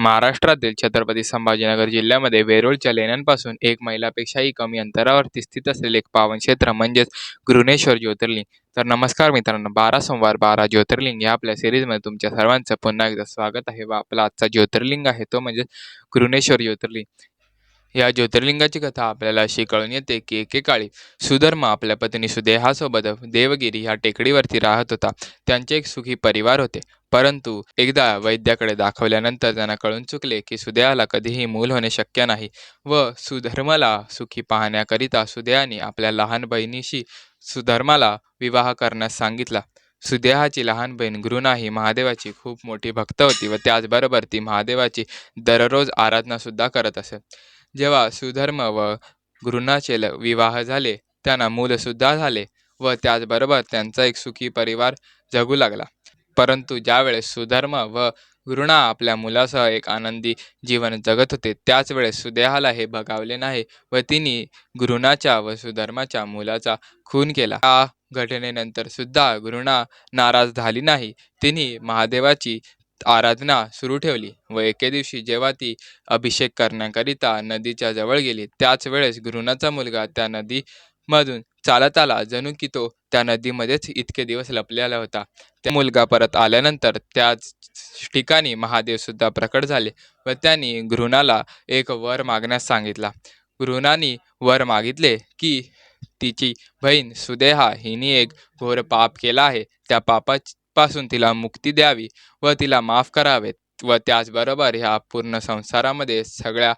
महाराष्ट्रातील छत्रपती संभाजीनगर जिल्ह्यामध्ये वेरूळच्या लेण्यांपासून 1 मैलापेक्षाही कमी अंतरावरती स्थित असलेले एक पावन क्षेत्र म्हणजेच घृणेश्वर ज्योतिर्लिंग. तर नमस्कार मित्रांनो, 12 सोमवार 12 ज्योतिर्लिंग या आपल्या सिरीजमध्ये तुमच्या सर्वांचं पुन्हा एकदा स्वागत आहे. व आपला आजचा ज्योतिर्लिंग आहे तो म्हणजे घृणेश्वर ज्योतिर्लिंग. या ज्योतिर्लिंगाची कथा आपल्याला अशी कळून येते की एकेकाळी सुधर्मा आपल्या पत्नी सुदेहासोबत देवगिरी ह्या टेकडीवरती राहत होता. त्यांचे एक सुखी परिवार होते. परंतु एकदा वैद्याकडे दाखवल्यानंतर त्यांना कळून चुकले की सुदेहाला कधीही मूल होणे शक्य नाही व सुधर्माला सुखी पाहण्याकरिता सुदेहाने आपल्या लहान बहिणीशी सुधर्माला विवाह करण्यास सांगितला. सुदेहाची लहान बहीण घृणा ही महादेवाची खूप मोठी भक्त होती व त्याचबरोबर ती महादेवाची दररोज आराधना सुद्धा करत असे. जेव्हा सुधर्म व घृणाचे विवाह झाले, त्यांना मूलसुद्धा झाले व त्याचबरोबर त्यांचा एक सुखी परिवार जगू लागला. परंतु ज्यावेळेस सुधर्म व घृणा आपल्या मुलासह एक आनंदी जीवन जगत होते, त्याच वेळेस सुदेहाला हे बघावले नाही व तिने घृणाच्या व सुधर्माच्या मुलाचा खून केला. या घटनेनंतर सुद्धा घृणा नाराज झाली नाही. तिने महादेवाची आराधना सुरू ठेवली व एके दिवशी जेव्हा ती अभिषेक करण्याकरिता नदीच्या जवळ गेली, त्याच वेळेस घृणाचा मुलगा त्या नदीमधून चालत आला, जणू की तो त्या नदीमध्येच इतके दिवस लपलेला होता. त्या मुलगा परत आल्यानंतर त्याच ठिकाणी महादेव सुद्धा प्रकट झाले व त्यांनी घृणाला एक वर मागण्यास सांगितला. घृणाने वर मागितले की तिची बहीण सुदेहा हिने एक घोर पाप केला आहे, त्या पापापासून तिला मुक्ती द्यावी व तिला माफ करावेत व त्याचबरोबर ह्या पूर्ण संसारामध्ये सगळ्या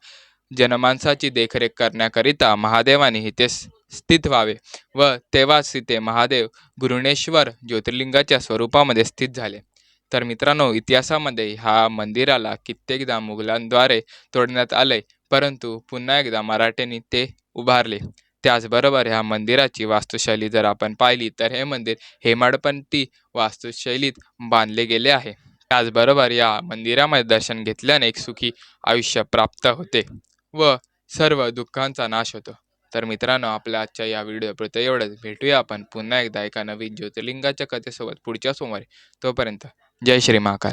जनमानसाची देखरेख करण्याकरिता महादेवाने इथे स्थित व्हावे व तेव्हाच तिथे महादेव घृणेश्वर ज्योतिर्लिंगाच्या स्वरूपामध्ये स्थित झाले. तर मित्रांनो, इतिहासामध्ये ह्या मंदिराला कित्येकदा मुघलांद्वारे तोडण्यात आले, परंतु पुन्हा एकदा मराठ्यांनी ते उभारले. त्याचबरोबर ह्या मंदिराची वास्तुशैली जर आपण पाहिली तर हे मंदिर हेमाडपंथी वास्तुशैलीत बांधले गेले आहे. त्याचबरोबर या मंदिरामध्ये दर्शन घेतल्याने एक सुखी आयुष्य प्राप्त होते व सर्व दुःखांचा नाश होतो. तर मित्रांनो, आपल्या आजच्या या व्हिडिओपुरतं एवढंच. भेटूया आपण पुन्हा एकदा एका नवीन ज्योतिर्लिंगाच्या कथेसोबत पुढच्या सोमवारी. तोपर्यंत जय श्री महाकाल.